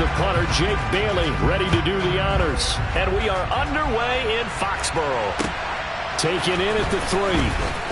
the punter, Jake Bailey, ready to do the honors. And we are underway in Foxborough. Taken in at the 3.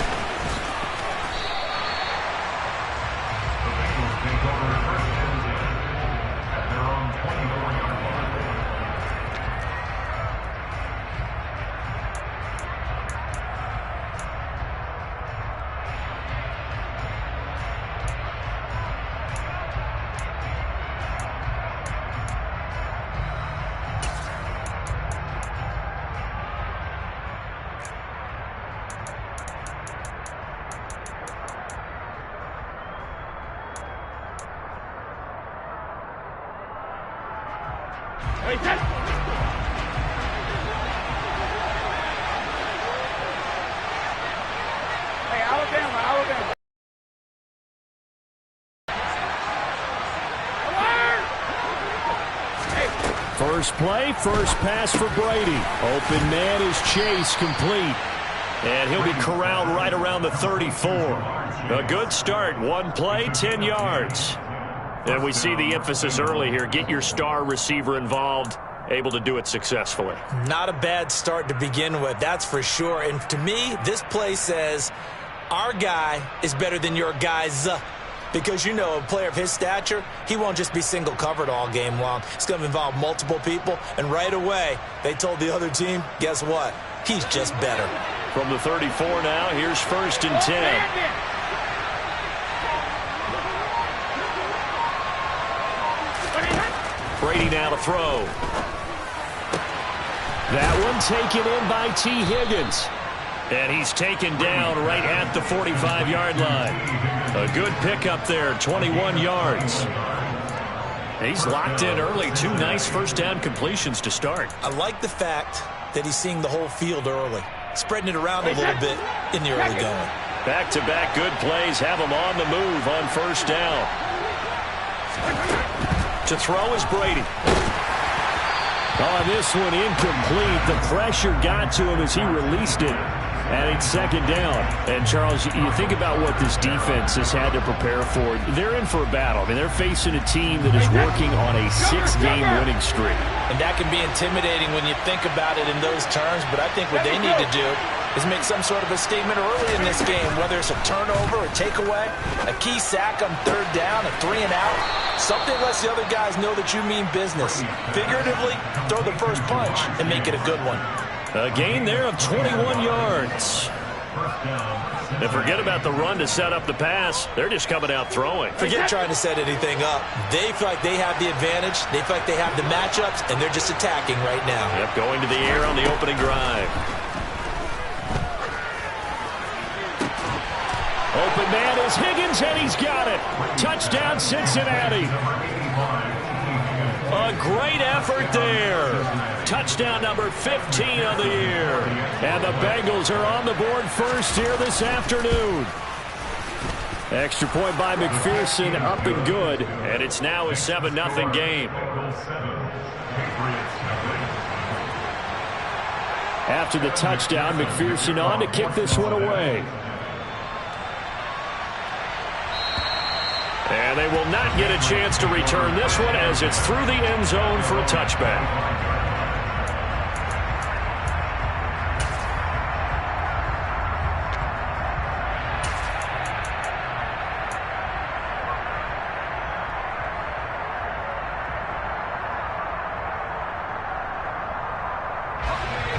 First play, first pass for Brady. Open man is Chase, complete. And he'll be corralled right around the 34. A good start. One play, 10 yards. And we see the emphasis early here. Get your star receiver involved, able to do it successfully. Not a bad start to begin with, that's for sure. And to me, this play says our guy is better than your guys. Because, you know, a player of his stature, he won't just be single covered all game long. It's going to involve multiple people. And right away, they told the other team, guess what? He's just better. From the 34 now, here's 1st and 10. Brady now to throw. That one taken in by T. Higgins. And he's taken down right at the 45-yard line. A good pickup there, 21 yards. He's locked in early. 2 nice first down completions to start. I like the fact that he's seeing the whole field early, spreading it around a little bit in the early going. Back-to-back good plays have him on the move on 1st down. To throw is Brady. Oh, this one incomplete. The pressure got to him as he released it. And it's 2nd down. And, Charles, you think about what this defense has had to prepare for. They're in for a battle. I mean, they're facing a team that is working on a 6-game winning streak. And that can be intimidating when you think about it in those terms. But I think what they need to do is make some sort of a statement early in this game, whether it's a turnover, a takeaway, a key sack on 3rd down, a 3 and out. Something lets the other guys know that you mean business. Figuratively, throw the first punch and make it a good one. A gain there of 21 yards. And forget about the run to set up the pass. They're just coming out throwing. Forget trying to set anything up. They feel like they have the advantage. They feel like they have the matchups, and they're just attacking right now. Yep, going to the air on the opening drive. Open man is Higgins, and he's got it. Touchdown, Cincinnati. A great effort there. Touchdown number 15 of the year. And the Bengals are on the board first here this afternoon. Extra point by McPherson, up and good. And it's now a 7-0 game. After the touchdown, McPherson on to kick this one away. And they will not get a chance to return this one as it's through the end zone for a touchback.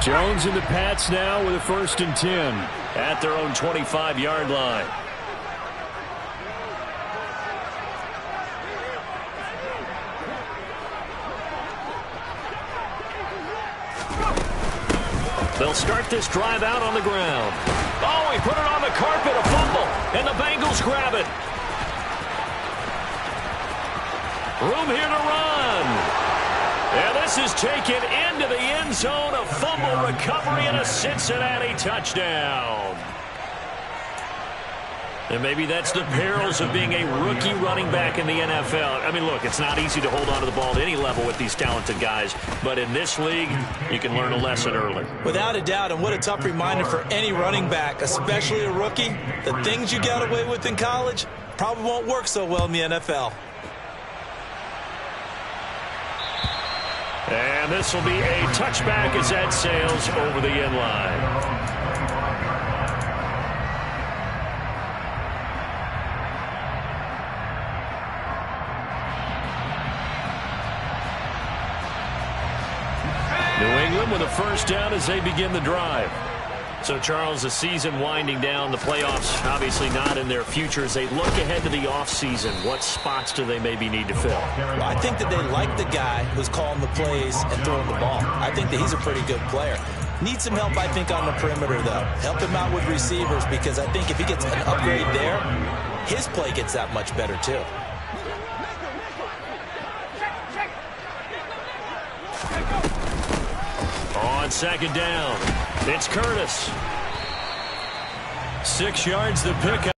Jones and the Pats now with a 1st and 10. At their own 25-yard line. They'll start this drive out on the ground. Oh, he put it on the carpet, a fumble, and the Bengals grab it. Room here to run. And this is taken into the end zone, a fumble recovery and a Cincinnati touchdown. And maybe that's the perils of being a rookie running back in the NFL. I mean, look, it's not easy to hold on to the ball at any level with these talented guys. But in this league, you can learn a lesson early. Without a doubt, and what a tough reminder for any running back, especially a rookie. The things you got away with in college probably won't work so well in the NFL. And this will be a touchback as that sails over the end line. New England with a first down as they begin the drive. So, Charles, the season winding down, the playoffs obviously not in their future. As they look ahead to the offseason, what spots do they maybe need to fill? Well, I think that they like the guy who's calling the plays and throwing the ball. I think that he's a pretty good player. Needs some help, I think, on the perimeter, though. Help him out with receivers, because I think if he gets an upgrade there, his play gets that much better, too. On second down, it's Curtis. 6 yards the pickup.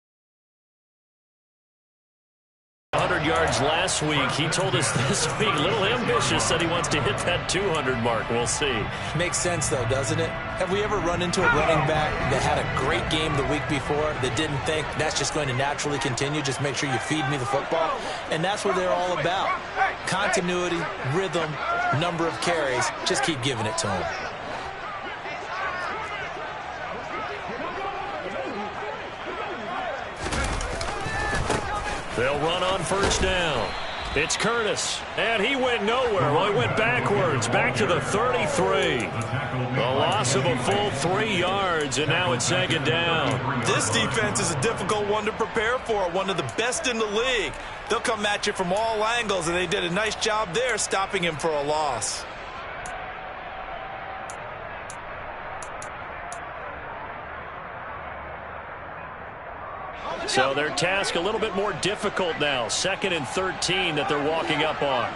100 yards last week. He told us this week, a little ambitious, said he wants to hit that 200 mark. We'll see. Makes sense, though, doesn't it? Have we ever run into a running back that had a great game the week before that didn't think that's just going to naturally continue? Just make sure you feed me the football. And that's what they're all about. Continuity, rhythm, number of carries. Just keep giving it to him. They'll run on first down. It's Curtis, and he went nowhere. Well, he went backwards, back to the 33. A loss of a full 3 yards, and now it's second down. This defense is a difficult one to prepare for, one of the best in the league. They'll come at you from all angles, and they did a nice job there stopping him for a loss. So their task a little bit more difficult now. 2nd and 13 that they're walking up on.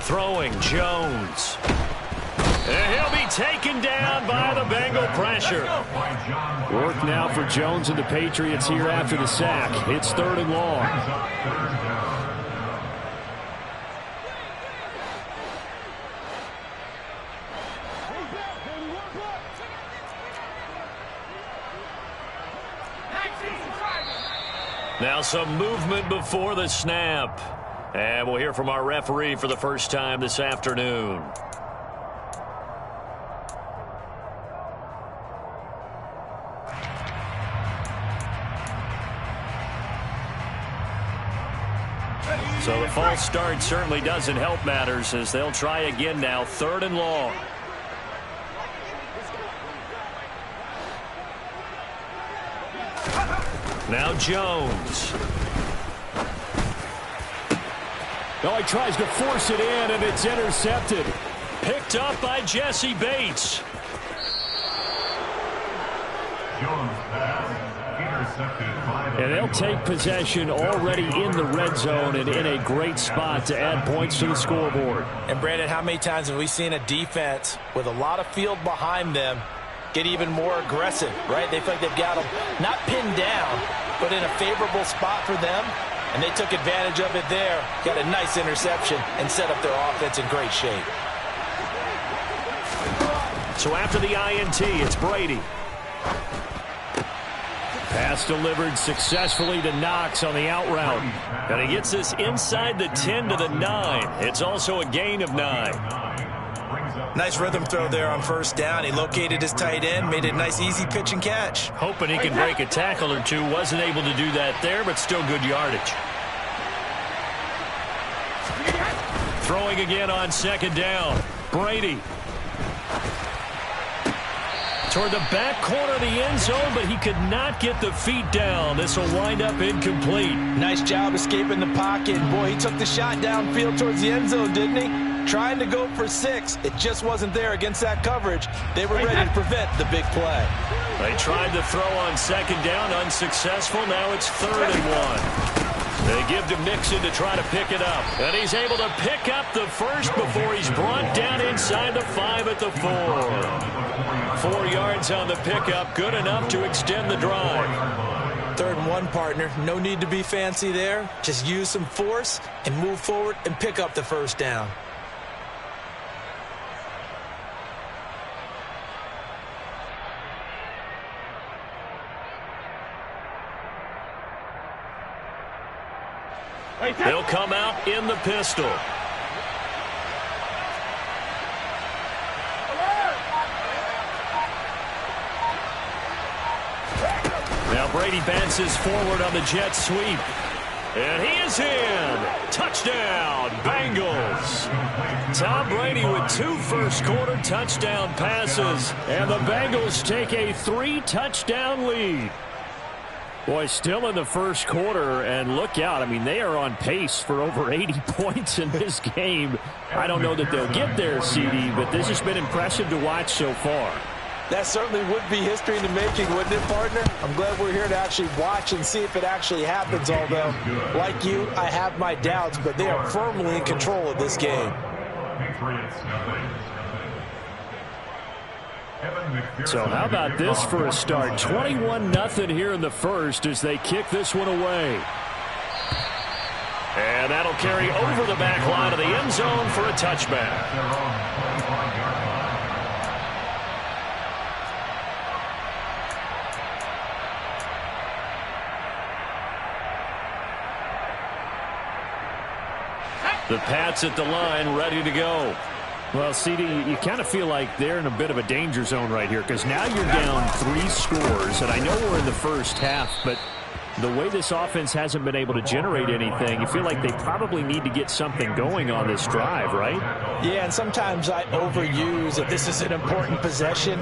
Throwing, Jones. And he'll be taken down by the Bengal pressure. Work now for Jones and the Patriots here after the sack. It's 3rd and long. Now some movement before the snap. And we'll hear from our referee for the first time this afternoon. So the false start certainly doesn't help matters as they'll try again now. 3rd and long. Now Jones. Oh, he tries to force it in, and it's intercepted. Picked up by Jesse Bates. And they'll take possession already in the red zone and in a great spot to add points to the scoreboard. And, Brandon, how many times have we seen a defense with a lot of field behind them get even more aggressive, right? They feel like they've got them not pinned down, but in a favorable spot for them, and they took advantage of it there, got a nice interception, and set up their offense in great shape. So after the INT, it's Brady. Pass delivered successfully to Knox on the out route. And he gets this inside the 10 to the 9. It's also a gain of 9. Nice rhythm throw there on first down. He located his tight end, made a nice easy pitch and catch. Hoping he can break a tackle or two. Wasn't able to do that there, but still good yardage. Throwing again on second down. Brady. Toward the back corner of the end zone, but he could not get the feet down. This will wind up incomplete. Nice job escaping the pocket. Boy, he took the shot downfield towards the end zone, didn't he? Trying to go for 6. It just wasn't there against that coverage. They were ready to prevent the big play. They tried to throw on second down, unsuccessful. Now it's 3rd and 1. They give to Mixon to try to pick it up. And he's able to pick up the first before he's brought down inside the 5 at the 4. 4 yards on the pickup, good enough to extend the drive. 3rd and 1, partner. No need to be fancy there. Just use some force and move forward and pick up the first down. He'll come out in the pistol. Now Brady bounces forward on the jet sweep. And he is in. Touchdown, Bengals. Tom Brady with 2 first-quarter touchdown passes. And the Bengals take a 3-touchdown lead. Boy, still in the first quarter, and look out. I mean, they are on pace for over 80 points in this game. I don't know that they'll get there, CD, but this has been impressive to watch so far. That certainly would be history in the making, wouldn't it, partner? I'm glad we're here to actually watch and see if it actually happens, although, like you, I have my doubts, but they are firmly in control of this game. So how about this for a start? 21-0 here in the first as they kick this one away. And that'll carry over the back line of the end zone for a touchback. The Pats at the line, ready to go. Well, CD, you kind of feel like they're in a bit of a danger zone right here because now you're down 3 scores, and I know we're in the first half, but the way this offense hasn't been able to generate anything, you feel like they probably need to get something going on this drive, right? Yeah, and sometimes I overuse that this is an important possession,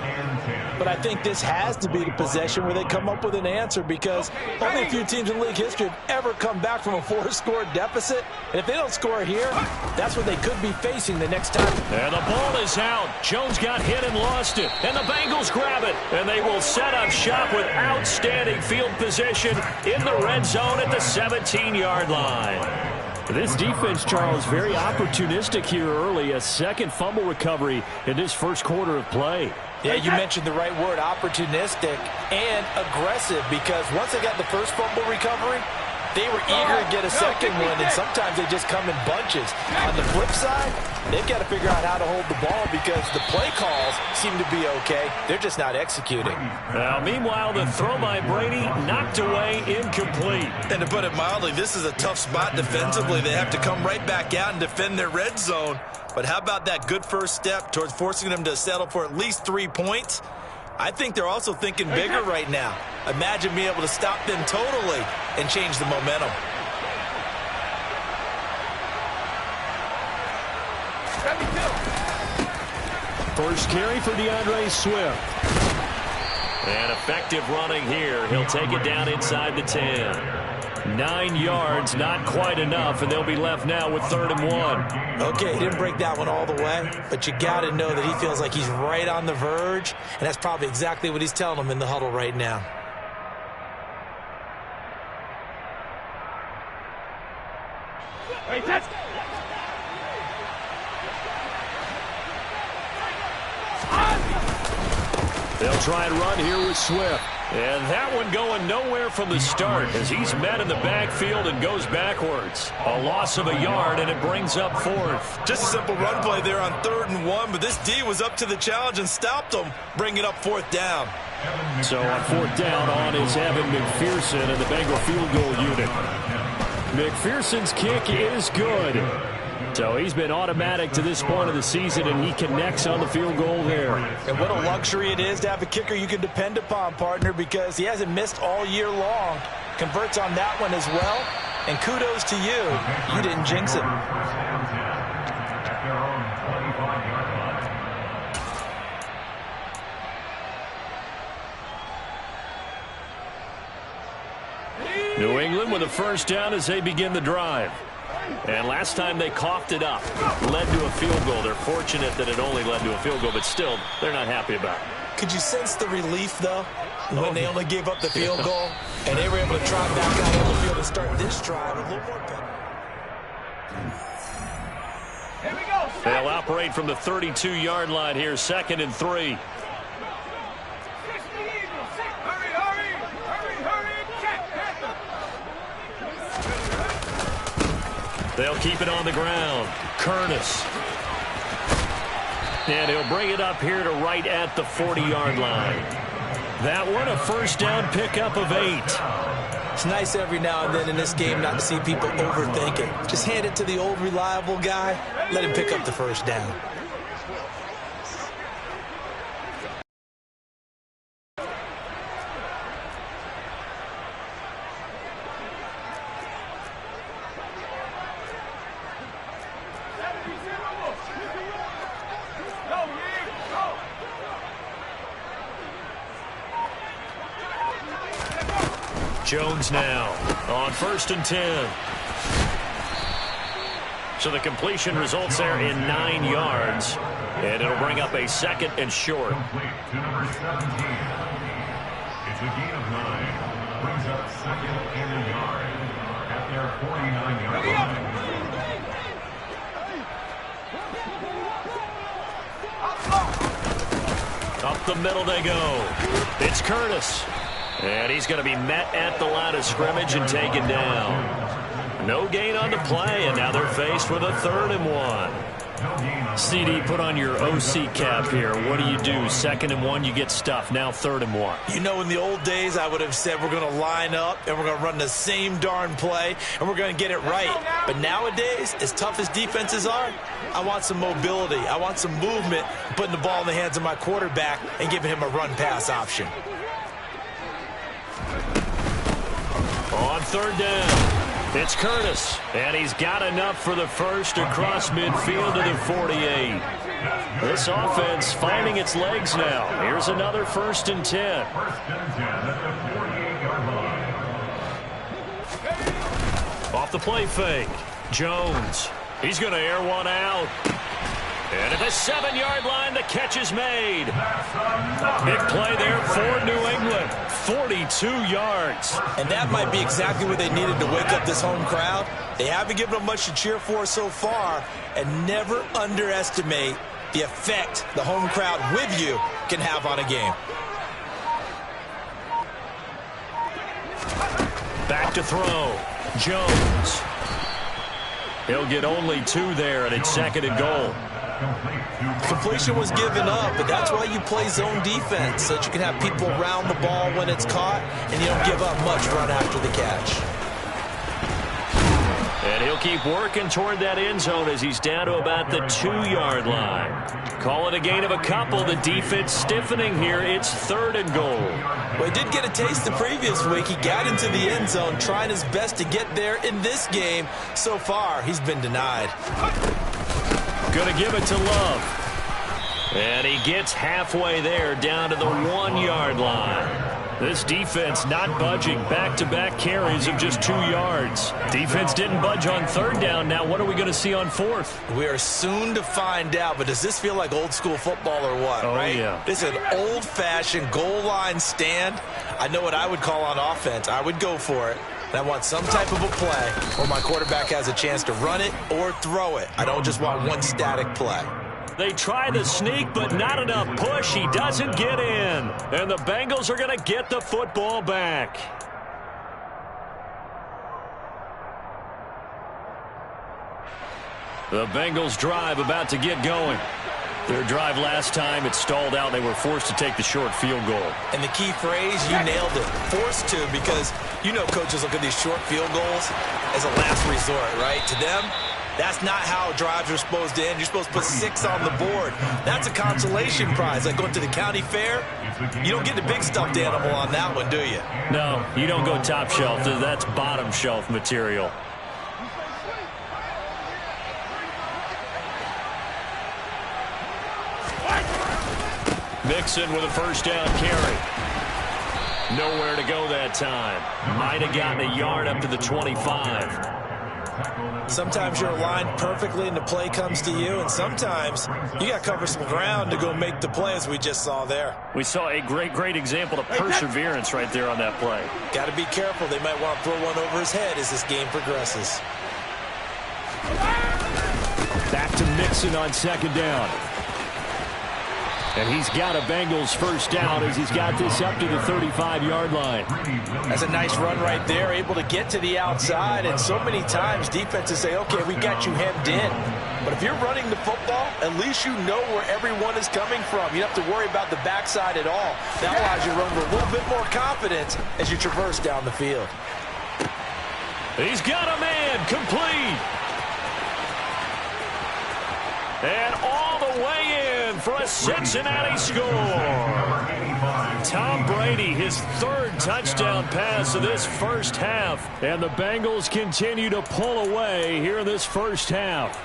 but I think this has to be the possession where they come up with an answer because only a few teams in league history have ever come back from a 4-score deficit, and if they don't score here, that's what they could be facing the next time. And the ball is out. Jones got hit and lost it, and the Bengals grab it, and they will set up shop with outstanding field position in the red zone at the 17-yard line. This defense, Charles, very opportunistic here early. A second fumble recovery in this first quarter of play. Yeah, you mentioned the right word, opportunistic and aggressive, because once they got the first fumble recovery, they were eager to get a second one, and sometimes they just come in bunches. On the flip side, they've got to figure out how to hold the ball because the play calls seem to be okay. They're just not executing. Now, meanwhile, the throw by Brady knocked away, incomplete. And to put it mildly, this is a tough spot defensively. They have to come right back out and defend their red zone. But how about that good first step towards forcing them to settle for at least 3 points? I think they're also thinking bigger right now. Imagine being able to stop them totally and change the momentum. First carry for DeAndre Swift. And effective running here. He'll take it down inside the 10. 9 yards, not quite enough, and they'll be left now with 3rd and 1. Okay, he didn't break that one all the way, but you got to know that he feels like he's right on the verge, and that's probably exactly what he's telling them in the huddle right now. They'll try and run here with Swift. And that one going nowhere from the start as he's met in the backfield and goes backwards. A loss of a yard, and it brings up 4th. Just a simple run play there on 3rd and 1, but this D was up to the challenge and stopped them, bringing up 4th down. So on 4th down on is Evan McPherson and the Bengal field goal unit. McPherson's kick is good. So he's been automatic to this point of the season, and he connects on the field goal there. And what a luxury it is to have a kicker you can depend upon, partner, because he hasn't missed all year long. Converts on that one as well. And kudos to you. You didn't jinx him. New England with a first down as they begin the drive. And last time they coughed it up, led to a field goal. They're fortunate that it only led to a field goal, but still, they're not happy about it. Could you sense the relief, though, when they only gave up the field goal, and they were able to trot back out on the field and start this drive a little more better? Here we go. They'll operate from the 32-yard line here, 2nd and 3. They'll keep it on the ground. Curtis. And he'll bring it up here to right at the 40-yard line. That one a first down pickup of 8. It's nice every now and then in this game not to see people overthink it. Just hand it to the old reliable guy. Let him pick up the first down. Jones now on 1st and 10. So the completion results there in 9 yards, and it'll bring up a 2nd and short. Complete to number 17. It's a gain of 9. Brings up 2nd and a yard at their 49-yard line. Up the middle they go. It's Curtis. And he's going to be met at the line of scrimmage and taken down. No gain on the play, and now they're faced with a 3rd and 1. CD, put on your OC cap here. What do you do? 2nd and 1, you get stuffed. Now 3rd and 1. You know, in the old days, I would have said we're going to line up and we're going to run the same darn play and we're going to get it right. But nowadays, as tough as defenses are, I want some mobility. I want some movement, putting the ball in the hands of my quarterback and giving him a run-pass option. On 3rd down, it's Curtis, and he's got enough for the first across midfield to the 48. This offense finding its legs now. Here's another 1st and 10. 1st and 10 at the 48-yard line. Off the play fake, Jones. He's going to air one out. And at the 7-yard line, the catch is made. Big play there for New England. 42 yards. And that might be exactly what they needed to wake up this home crowd. They haven't given them much to cheer for so far. And never underestimate the effect the home crowd with you can have on a game. Back to throw. Jones. He'll get only 2 there, and it's 2nd and goal. Completion was given up, but that's why you play zone defense, so that you can have people around the ball when it's caught, and you don't give up much run after the catch. And he'll keep working toward that end zone as he's down to about the 2-yard line. Call it a gain of a couple. The defense stiffening here. It's 3rd and goal. Well, he did get a taste the previous week. He got into the end zone, trying his best to get there in this game. So far, he's been denied. Going to give it to Love. And he gets halfway there, down to the 1-yard line. This defense not budging. Back-to-back carries of just 2 yards. Defense didn't budge on 3rd down. Now what are we going to see on 4th? We are soon to find out, but does this feel like old school football or what, right? Yeah. This is an old-fashioned goal line stand. I know what I would call on offense. I would go for it. And I want some type of a play where my quarterback has a chance to run it or throw it. I don't just want one static play. They try the sneak, but not enough push. He doesn't get in. And the Bengals are going to get the football back. The Bengals drive about to get going. Their drive last time, it stalled out. They were forced to take the short field goal. And the key phrase, you nailed it. Forced to, because you know coaches look at these short field goals as a last resort, right? To them, that's not how drives are supposed to end. You're supposed to put 6 on the board. That's a consolation prize. Like going to the county fair, you don't get the big stuffed animal on that one, do you? No, you don't go top shelf. That's bottom shelf material. Mixon with a 1st down carry. Nowhere to go that time. Might have gotten a yard up to the 25. Sometimes you're aligned perfectly and the play comes to you, and sometimes you got to cover some ground to go make the play, as we just saw there. We saw a great example of perseverance right there on that play. Got to be careful. They might want to throw one over his head as this game progresses. Back to Mixon on 2nd down. And he's got a Bengals 1st down as he's got this up to the 35-yard line. That's a nice run right there, able to get to the outside. And so many times defenses say, okay, we got you hemmed in. But if you're running the football, at least you know where everyone is coming from. You don't have to worry about the backside at all. That allows you to run with a little bit more confidence as you traverse down the field. He's got a man, complete. And all the way in for a Cincinnati score. Tom Brady, his third touchdown pass of this first half. And the Bengals continue to pull away here in this first half.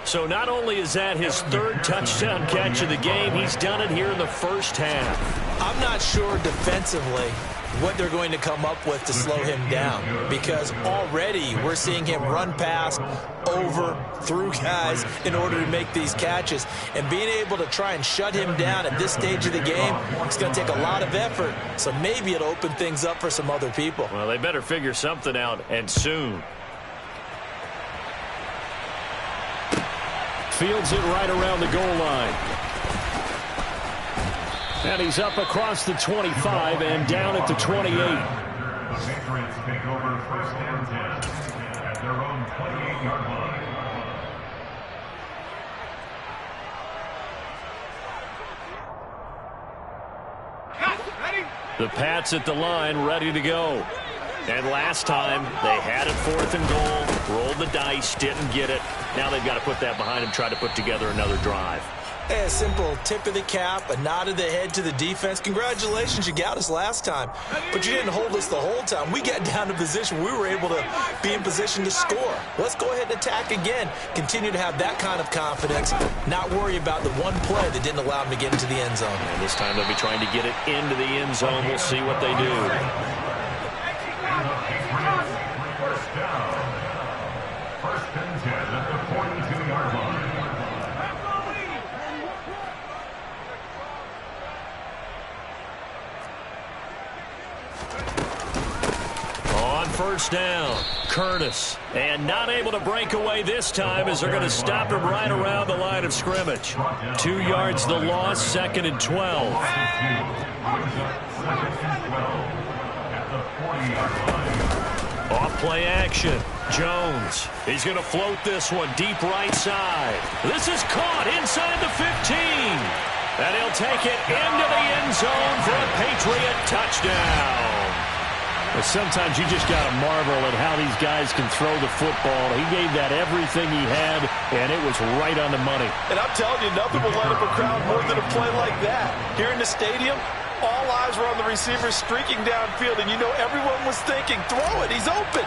So not only is that his third touchdown catch of the game, he's done it here in the first half. I'm not sure defensively what they're going to come up with to slow him down, because already we're seeing him run past, over, through guys in order to make these catches. And being able to try and shut him down at this stage of the game, it's going to take a lot of effort. So maybe it'll open things up for some other people. Well, they better figure something out, and soon. Fields it right around the goal line. And he's up across the 25 and down at the 28. The Patriots take over first and 10 at their own 28-yard line. The Pats at the line, ready to go. And last time, they had it 4th and goal, rolled the dice, didn't get it. Now they've got to put that behind them, try to put together another drive. A simple tip of the cap, a nod of the head to the defense. Congratulations, you got us last time. But you didn't hold us the whole time. We got down to position. We were able to be in position to score. Let's go ahead and attack again. Continue to have that kind of confidence. Not worry about the one play that didn't allow them to get into the end zone. And this time they'll be trying to get it into the end zone. We'll see what they do. First down. First and 10 at the 42-yard line. On first down, Curtis. And not able to break away this time as they're going to stop him right around the line of scrimmage. 2 yards the loss, 2nd and 12. Off play action. Jones. He's going to float this one deep right side. This is caught inside the 15. And he'll take it into the end zone for a Patriot touchdown. But sometimes you just got to marvel at how these guys can throw the football. He gave that everything he had, and it was right on the money. And I'm telling you, nothing will light up a crowd more than a play like that. Here in the stadium, all eyes were on the receiver streaking downfield, and you know everyone was thinking, throw it, he's open.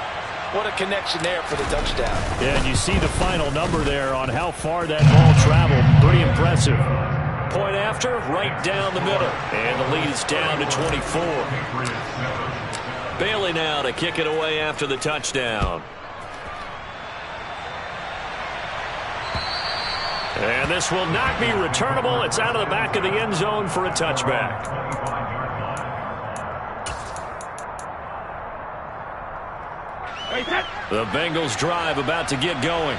What a connection there for the touchdown. Yeah, and you see the final number there on how far that ball traveled. Pretty impressive. Point after, right down the middle. And the lead is down to 24. Bailey now to kick it away after the touchdown. And this will not be returnable. It's out of the back of the end zone for a touchback. The Bengals drive about to get going.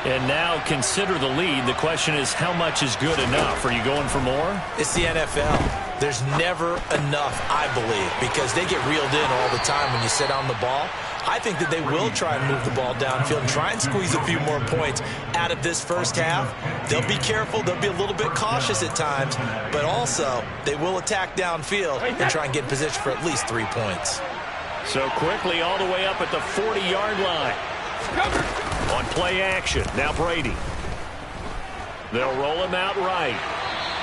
And now consider the lead. The question is, how much is good enough? Are you going for more? It's the NFL. There's never enough, I believe, because they get reeled in all the time when you sit on the ball. I think that they will try and move the ball downfield and try and squeeze a few more points out of this first half. They'll be careful. They'll be a little bit cautious at times, but also they will attack downfield and try and get in position for at least 3 points. So quickly all the way up at the 40-yard line. On play action, now Brady. They'll roll him out right.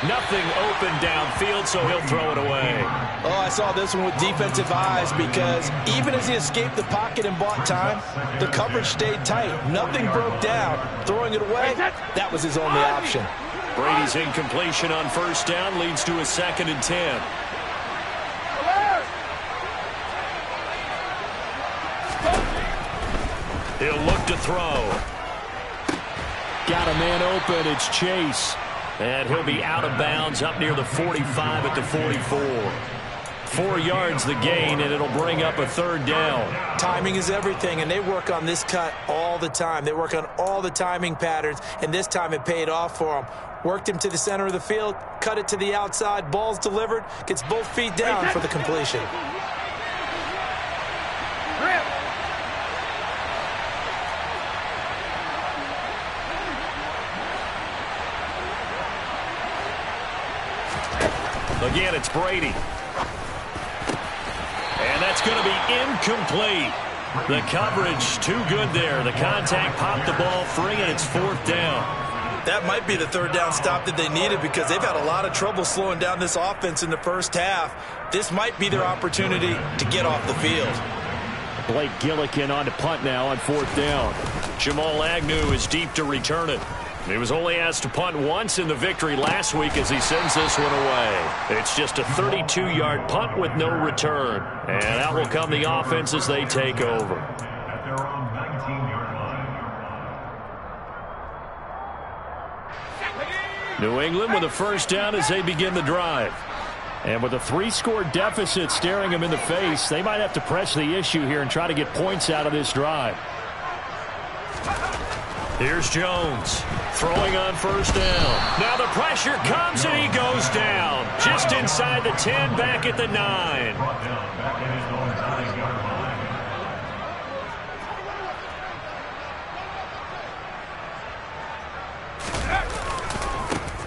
Nothing open downfield, so he'll throw it away. Oh, I saw this one with defensive eyes because even as he escaped the pocket and bought time, the coverage stayed tight. Nothing broke down. Throwing it away, that was his only option. Brady's incompletion on first down leads to a 2nd and 10. He'll look to throw. Got a man open. It's Chase. And he'll be out of bounds up near the 45 at the 44. 4 yards the gain, and it'll bring up a 3rd down. Timing is everything, and they work on this cut all the time. They work on all the timing patterns, and this time it paid off for them. Worked him to the center of the field, cut it to the outside, ball's delivered, gets both feet down for the completion. Again, it's Brady. And that's going to be incomplete. The coverage too good there. The contact popped the ball free, and it's 4th down. That might be the 3rd down stop that they needed because they've had a lot of trouble slowing down this offense in the first half. This might be their opportunity to get off the field. Blake Gillikin on to punt now on 4th down. Jamal Agnew is deep to return it. He was only asked to punt once in the victory last week as he sends this one away. It's just a 32-yard punt with no return. And out will come the offense as they take over. At their own 19-yard line. New England with a 1st down as they begin the drive. And with a 3-score deficit staring them in the face, they might have to press the issue here and try to get points out of this drive. Here's Jones throwing on 1st down. Now the pressure comes and he goes down. Just inside the 10, back at the 9. Brought down back at his own 9-yard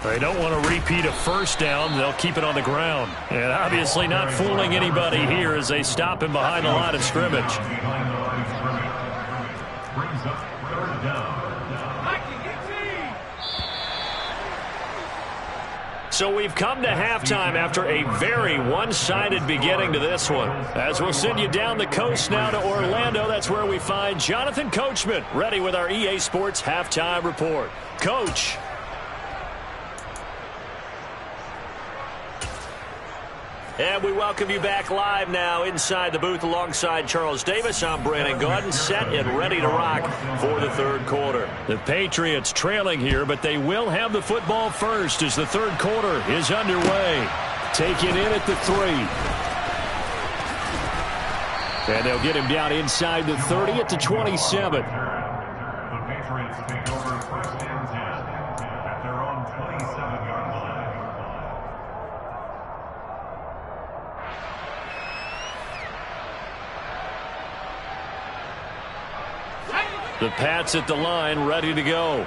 line. They don't want to repeat a 1st down. They'll keep it on the ground. And obviously not fooling anybody here as they stop him behind the line of scrimmage. Behind the line of scrimmage. Brings up 3rd down. So we've come to halftime after a very one-sided beginning to this one. As we'll send you down the coast now to Orlando, that's where we find Jonathan Coachman ready with our EA Sports Halftime Report. Coach. And we welcome you back live now inside the booth alongside Charles Davis. I'm Brandon Gaudin, set and ready to rock for the 3rd quarter. The Patriots trailing here, but they will have the football first as the 3rd quarter is underway. Take it in at the 3. And they'll get him down inside the 30 at the 27. The Patriots take over 1st and 10 at their own 27-yard line. The Pats at the line, ready to go.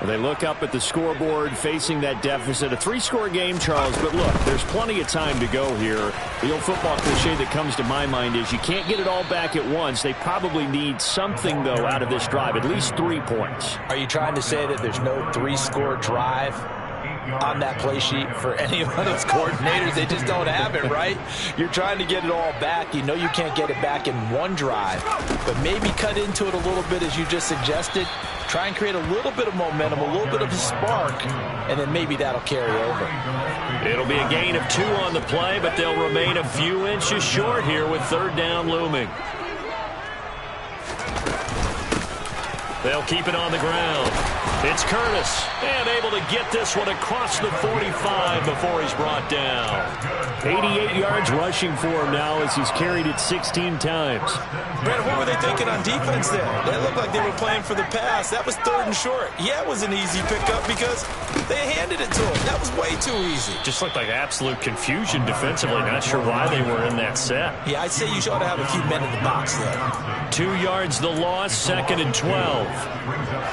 They look up at the scoreboard, facing that deficit. A 3-score game, Charles, but look, there's plenty of time to go here. The old football cliche that comes to my mind is you can't get it all back at once. They probably need something, though, out of this drive, at least 3 points. Are you trying to say that there's no 3-score drive on that play sheet for any one of those coordinators? They just don't have it, right? You're trying to get it all back. You know you can't get it back in one drive, but maybe cut into it a little bit as you just suggested. Try and create a little bit of momentum, a little bit of a spark, and then maybe that'll carry over. It'll be a gain of 2 on the play, but they'll remain a few inches short here with 3rd down looming. They'll keep it on the ground. It's Curtis, and able to get this one across the 45 before he's brought down. 88 yards rushing for him now as he's carried it 16 times. Brad, what were they thinking on defense there? They looked like they were playing for the pass. That was 3rd and short. Yeah, it was an easy pickup because they handed it to him. That was way too easy. Just looked like absolute confusion defensively. Not sure why they were in that set. Yeah, I'd say you ought to have a few men in the box there. 2 yards the loss, 2nd and 12.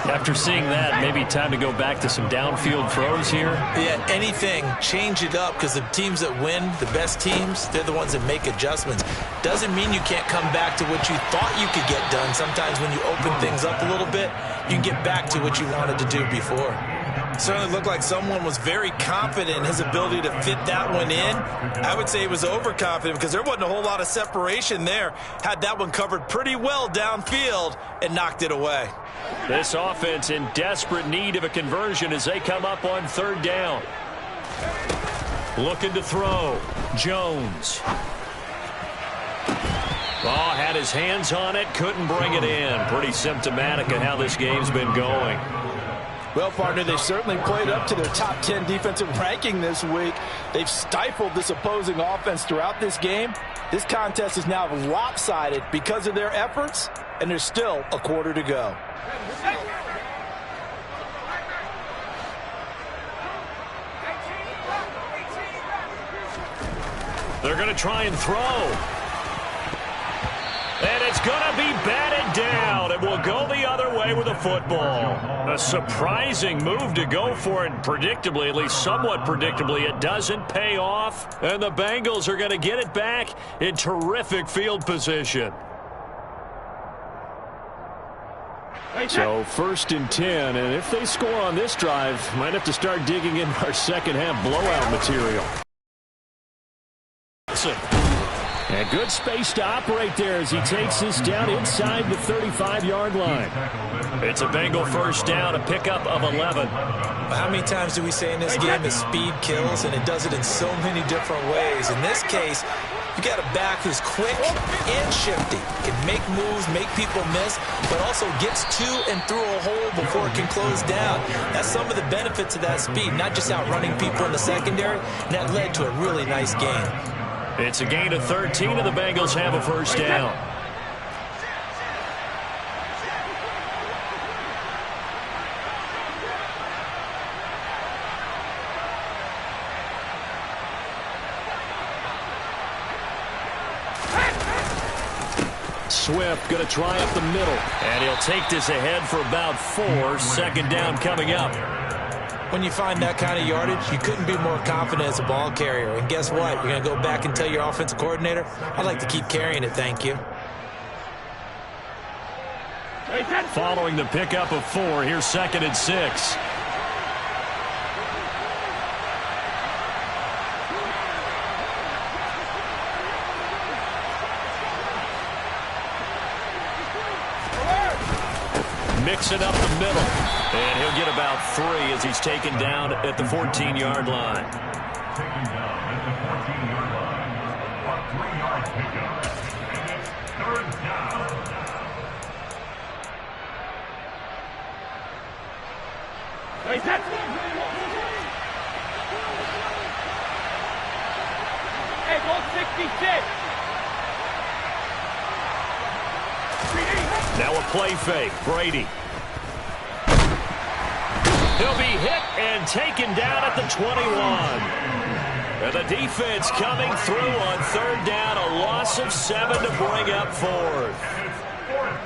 After seeing that, maybe time to go back to some downfield throws here. Yeah, anything, change it up, because the teams that win, the best teams, they're the ones that make adjustments. Doesn't mean you can't come back to what you thought you could get done. Sometimes when you open things up a little bit, you can get back to what you wanted to do before. Certainly looked like someone was very confident in his ability to fit that one in. I would say he was overconfident because there wasn't a whole lot of separation there. Had that one covered pretty well downfield and knocked it away. This offense in desperate need of a conversion as they come up on 3rd down. Looking to throw. Jones. Oh, had his hands on it, couldn't bring it in. Pretty symptomatic of how this game's been going. Well, partner, they certainly played up to their top 10 defensive ranking this week. They've stifled this opposing offense throughout this game. This contest is now lopsided because of their efforts, and there's still a quarter to go. They're going to try and throw. And it's going to be batted down. It will go the other way with a football. A surprising move to go for it. Predictably, at least somewhat predictably, it doesn't pay off. And the Bengals are going to get it back in terrific field position. So 1st and 10, and if they score on this drive, might have to start digging in our second half blowout material. And good space to operate there as he takes this down inside the 35-yard line. It's a Bengal first down, a pickup of 11. How many times do we say in this game that speed kills, and it does it in so many different ways? In this case, you got a back who's quick and shifty, can make moves, make people miss, but also gets to and through a hole before it can close down. That's some of the benefits of that speed, not just outrunning people in the secondary, and that led to a really nice game. It's a gain of 13, and the Bengals have a first down. Swift going to try up the middle. And he'll take this ahead for about 4. Second down coming up. When you find that kind of yardage, you couldn't be more confident as a ball carrier. And guess what? You're going to go back and tell your offensive coordinator, I'd like to keep carrying it, thank you. Following the pickup of 4, here's 2nd and 6. Mixing up the middle. And he'll get about 3 as he's taken down at the 14-yard line. Taken down at the 14-yard line. A 3-yard pickup. And it's 3rd down. Hey, go 66. Now a play fake. Brady. He'll be hit and taken down at the 21. And the defense coming through on 3rd down. A loss of 7 to bring up 4th.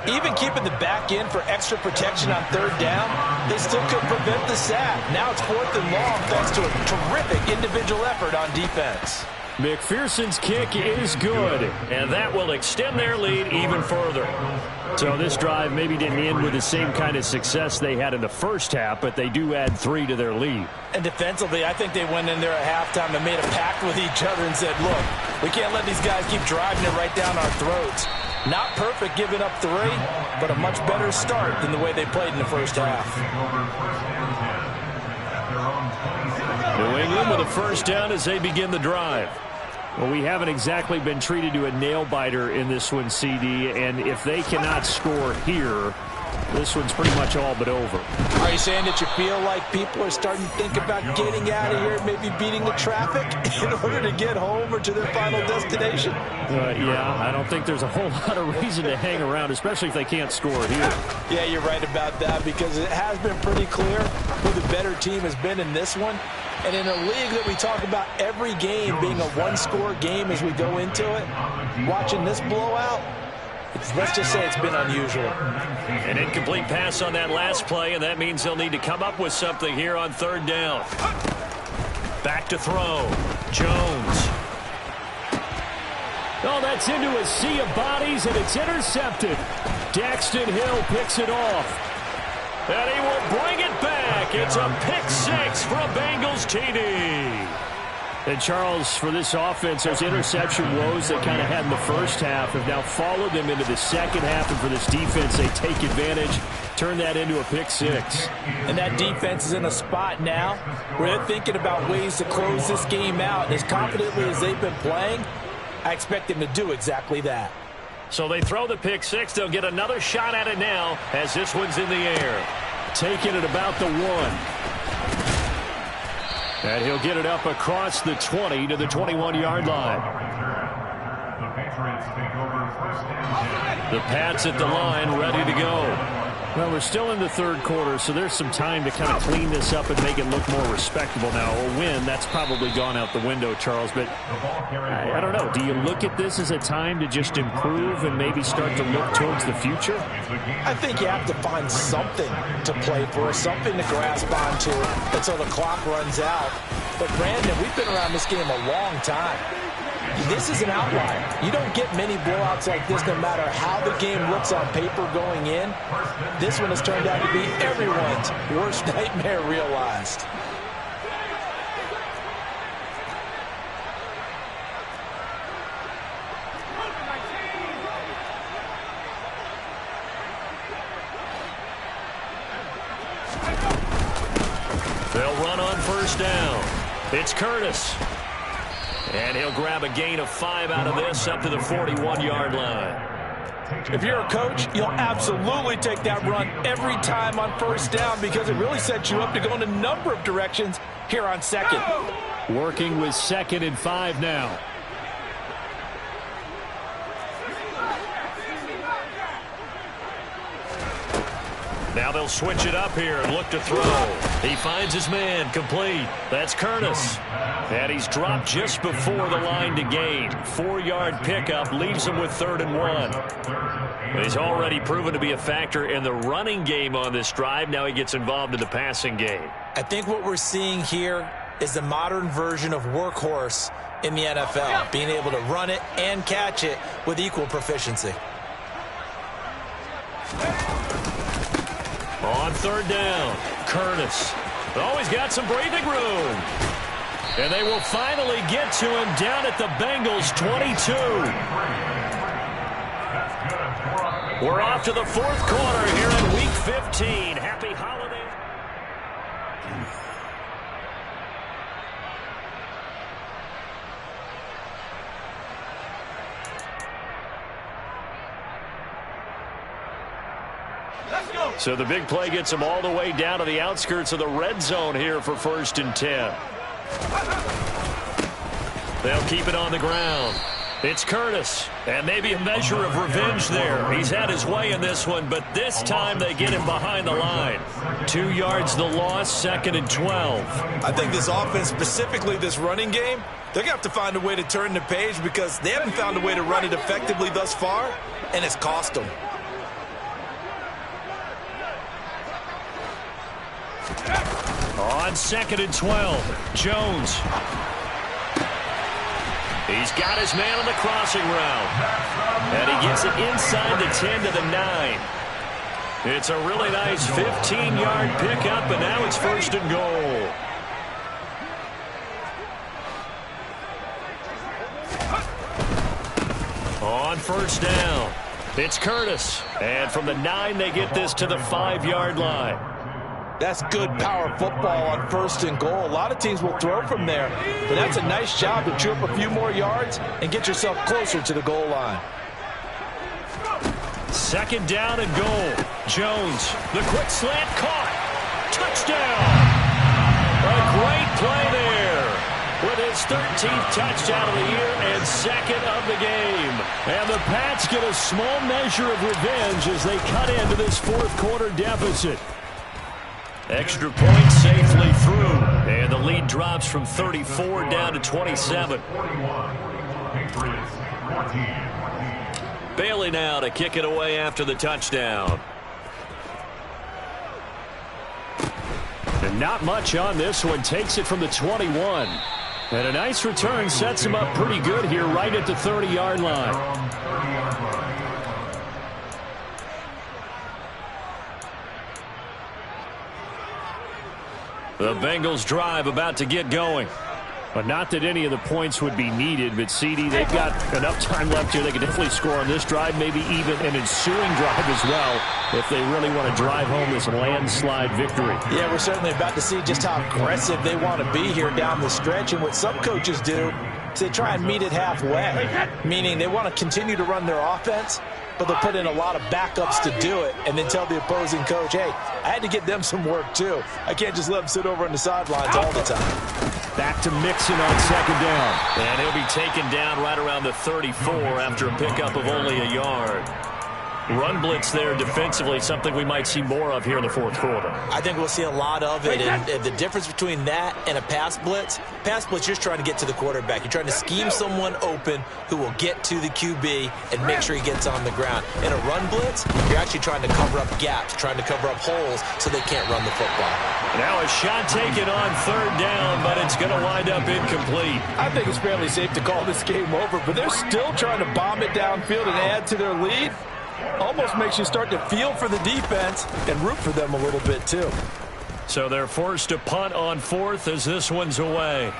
Even keeping the back in for extra protection on 3rd down, they still could prevent the sack. Now it's 4th and long thanks to a terrific individual effort on defense. McPherson's kick is good, And that will extend their lead even further. so this drive maybe didn't end with the same kind of success they had in the first half, but they do add 3 to their lead. And defensively, I think they went in there at halftime and made a pact with each other and said, look, we can't let these guys keep driving it right down our throats. Not perfect giving up 3, but a much better start than the way they played in the first half. New England with a first down as they begin the drive. Well, we haven't exactly been treated to a nail-biter in this one, CD, and if they cannot score here, this one's pretty much all but over. Are you saying that you feel like people are starting to think about getting out of here, maybe beating the traffic in order to get home or to their final destination? Yeah, I don't think there's a whole lot of reason to hang around, especially if they can't score here. Yeah, you're right about that, because it has been pretty clear who the better team has been in this one. And in a league that we talk about every game being a one-score game as we go into it, watching this blowout, let's just say it's been unusual. An incomplete pass on that last play, and that means they'll need to come up with something here on 3rd down. Back to throw. Jones. Oh, that's into a sea of bodies, and it's intercepted. Daxton Hill picks it off. And he will bring it back. It's a pick 6 from Bengals TD. And Charles, for this offense, those interception woes they kind of had in the first half have now followed them into the second half. And for this defense, they take advantage, turn that into a pick 6. And that defense is in a spot now where they're thinking about ways to close this game out. And as confidently as they've been playing, I expect them to do exactly that. So they throw the pick 6. They'll get another shot at it now as this one's in the air. Taking it about the 1. And he'll get it up across the 20 to the 21-yard line. The Pats at the line, ready to go. Well, we're still in the 3rd quarter, so there's some time to kind of clean this up and make it look more respectable now. A win, that's probably gone out the window, Charles, but I don't know. Do you look at this as a time to just improve and maybe start to look towards the future? I think you have to find something to play for, something to grasp onto until the clock runs out. But, Brandon, we've been around this game a long time. this is an outlier. You don't get many blowouts like this no matter how the game looks on paper going in. This one has turned out to be everyone's worst nightmare realized. They'll run on first down. It's Curtis. And he'll grab a gain of 5 out of this up to the 41-yard line. If you're a coach, you'll absolutely take that run every time on first down because it really sets you up to go in a number of directions here on second. Working with 2nd and 5 now. Now they'll switch it up here and look to throw. He finds his man, complete. That's Curtis. And he's dropped just before the line to gain. 4-yard pickup leaves him with 3rd and 1. He's already proven to be a factor in the running game on this drive. Now he gets involved in the passing game. I think what we're seeing here is the modern version of workhorse in the NFL, being able to run it and catch it with equal proficiency. On 3rd down, Curtis. Always got some breathing room. And they will finally get to him down at the Bengals 22. We're off to the 4th quarter here in Week 15. Happy holidays. So the big play gets him all the way down to the outskirts of the red zone here for 1st and 10. They'll keep it on the ground. It's Curtis, and maybe a measure of revenge there. He's had his way in this one, but this time they get him behind the line. 2 yards the loss, 2nd and 12. I think this offense, specifically this running game, they're going to have to find a way to turn the page because they haven't found a way to run it effectively thus far, and it's cost them. On 2nd and 12, Jones. He's got his man on the crossing route. And he gets it inside the 10 to the 9. It's a really nice 15-yard pickup, and now it's 1st and goal. On 1st down, it's Curtis. And from the 9, they get this to the 5-yard line. That's good power football on 1st and goal. A lot of teams will throw from there, but that's a nice job to chew up a few more yards and get yourself closer to the goal line. 2nd down and goal. Jones, the quick slant caught. Touchdown. A great play there with his 13th touchdown of the year and 2nd of the game. And the Pats get a small measure of revenge as they cut into this 4th quarter deficit. Extra point safely through, and the lead drops from 34 down to 27. Bailey now to kick it away after the touchdown. And not much on this one. Takes it from the 21. And a nice return sets him up pretty good here right at the 30-yard line. The Bengals drive about to get going. But not that any of the points would be needed, but CD, they've got enough time left here. They can definitely score on this drive, maybe even an ensuing drive as well, if they really want to drive home this landslide victory. Yeah, we're certainly about to see just how aggressive they want to be here down the stretch. And what some coaches do is they try and meet it halfway, meaning they want to continue to run their offense, but they'll put in a lot of backups to do it and then tell the opposing coach, hey, I had to get them some work too. I can't just let them sit over on the sidelines all the time. Back to Mixon on 2nd down. And he'll be taken down right around the 34 after a pickup of only a yard. run blitz there defensively, something we might see more of here in the fourth quarter. I think we'll see a lot of it, and the difference between that and a pass blitz, you're just trying to get to the quarterback. You're trying to scheme someone open who will get to the QB and make sure he gets on the ground. In a run blitz, you're actually trying to cover up gaps, trying to cover up holes so they can't run the football. Now a shot taken on third down, but it's going to wind up incomplete. I think it's fairly safe to call this game over, but they're still trying to bomb it downfield and add to their lead. Almost makes you start to feel for the defense and root for them a little bit too. So they're forced to punt on fourth as this one's away.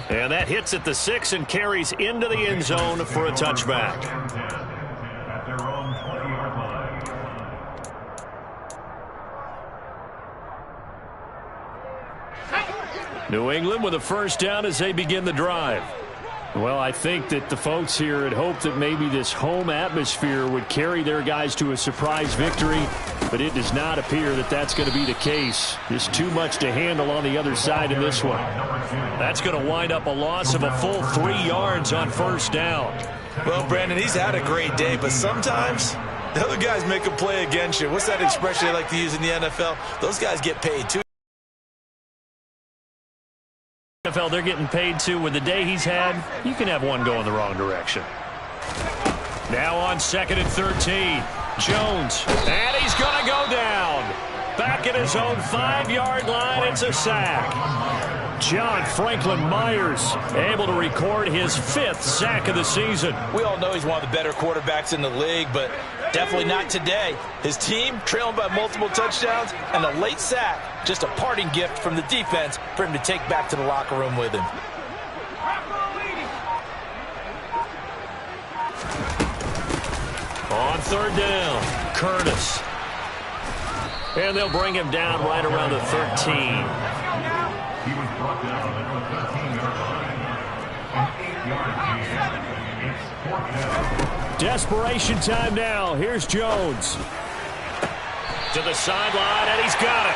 And that hits at the 6 and carries into the end zone for a touchback. At their own 20-yard line. New England with a first down as they begin the drive. Well, I think that the folks here had hoped that maybe this home atmosphere would carry their guys to a surprise victory, but it does not appear that that's going to be the case. There's too much to handle on the other side in this one. That's going to wind up a loss of a full 3 yards on first down. Well, Brandon, he's had a great day, but sometimes the other guys make a play against you. What's that expression they like to use in the NFL? Those guys get paid too. NFL, they're getting paid too. With the day he's had, you can have one go in the wrong direction. Now on 2nd and 13, Jones, and he's going to go down. Back at his own 5-yard line, it's a sack. John Franklin Myers able to record his 5th sack of the season. We all know he's one of the better quarterbacks in the league, but definitely not today. His team trailing by multiple touchdowns and a late sack, just a parting gift from the defense for him to take back to the locker room with him. On third down, Curtis. And they'll bring him down right around the 13. He was brought down at the 13-yard line. An 8-yard gain. It's 4th down. Desperation time now. Here's Jones. To the sideline, and he's got it.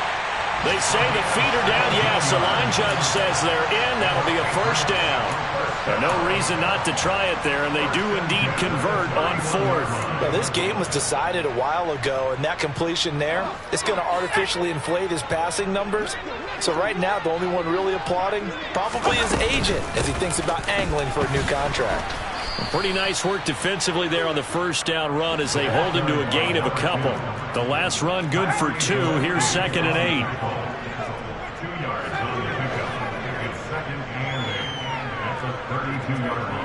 They say the feet are down. Yes, the line judge says they're in. That'll be a first down. No reason not to try it there, and they do indeed convert on fourth. Well, this game was decided a while ago, and that completion there is going to artificially inflate his passing numbers. So right now, the only one really applauding probably his agent as he thinks about angling for a new contract. Pretty nice work defensively there on the first down run as they hold him to a gain of a couple. The last run good for 2. Here's 2nd and 8. 2 yards on the pickup. It's 2nd and 8. That's a 32-yard line.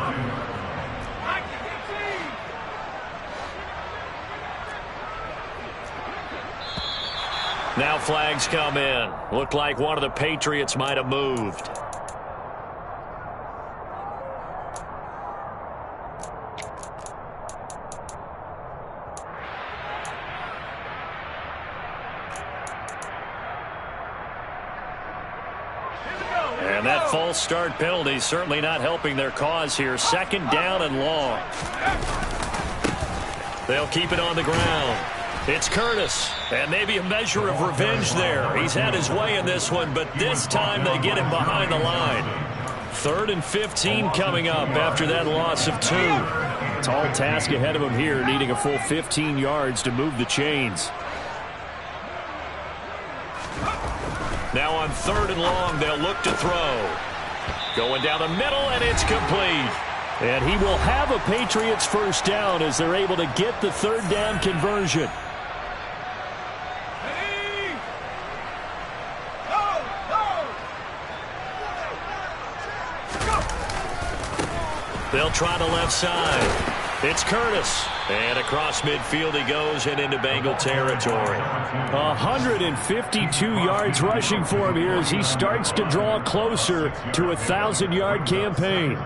Now flags come in. Looked like one of the Patriots might have moved. And that false start penalty certainly not helping their cause here. 2nd down and long. They'll keep it on the ground. It's Curtis, and maybe a measure of revenge there. He's had his way in this one, but this time they get him behind the line. 3rd and 15 coming up after that loss of 2. Tall task ahead of him here, needing a full 15 yards to move the chains. Now on 3rd and long, they'll look to throw. Going down the middle, and it's complete. And he will have a Patriots first down as they're able to get the 3rd down conversion. They'll try the left side. It's Curtis. And across midfield he goes and into Bengal territory. 152 yards rushing for him here as he starts to draw closer to a 1,000-yard campaign.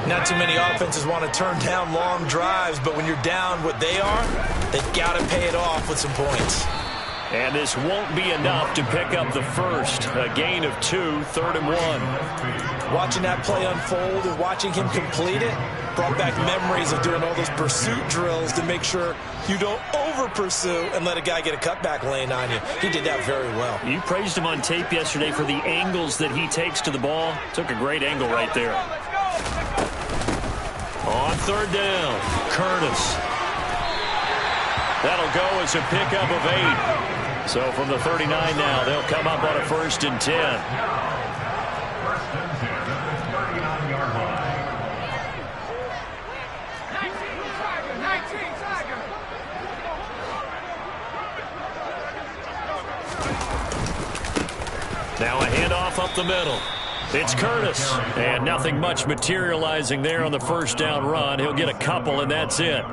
Not too many offenses want to turn down long drives, but when you're down what they are, they've got to pay it off with some points. And this won't be enough to pick up the first. A gain of 2, 3rd and 1. Watching that play unfold and watching him complete it brought back memories of doing all those pursuit drills to make sure you don't over-pursue and let a guy get a cutback lane on you. He did that very well. You praised him on tape yesterday for the angles that he takes to the ball. Took a great angle right there. On 3rd down, Curtis. That'll go as a pickup of 8. So from the 39 now, they'll come up on a 1st and 10. First and 10 at the 39-yard line. 19 Tiger. Now a handoff up the middle. It's Curtis. And nothing much materializing there on the first down run. He'll get a couple, and that's it.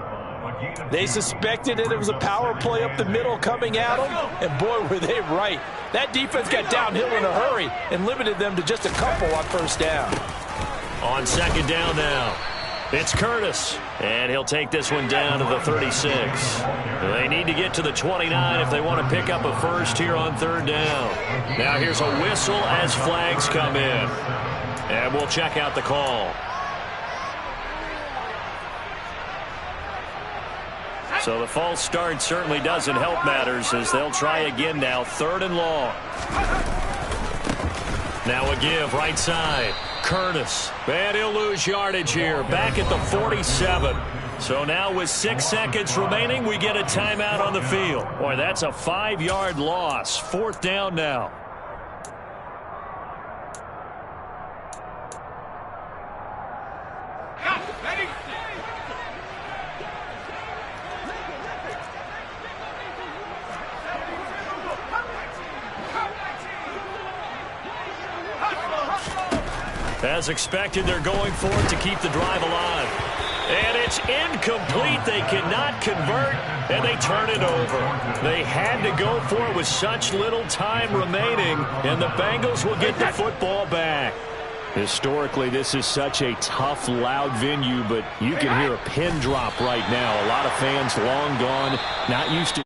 They suspected that it was a power play up the middle coming at them, and boy, were they right. That defense got downhill in a hurry and limited them to just a couple on first down. On second down now, it's Curtis, and he'll take this one down to the 36. They need to get to the 29 if they want to pick up a first here on 3rd down. Now here's a whistle as flags come in, and we'll check out the call. So the false start certainly doesn't help matters as they'll try again now. 3rd and long. Now a give right side. Curtis. And he'll lose yardage here. Back at the 47. So now with 6 seconds remaining, we get a timeout on the field. Boy, that's a 5-yard loss. 4th down now. As expected, they're going for it to keep the drive alive. And it's incomplete. They cannot convert, and they turn it over. They had to go for it with such little time remaining, and the Bengals will get the football back. Historically, this is such a tough, loud venue, but you can hear a pin drop right now. A lot of fans long gone, not used to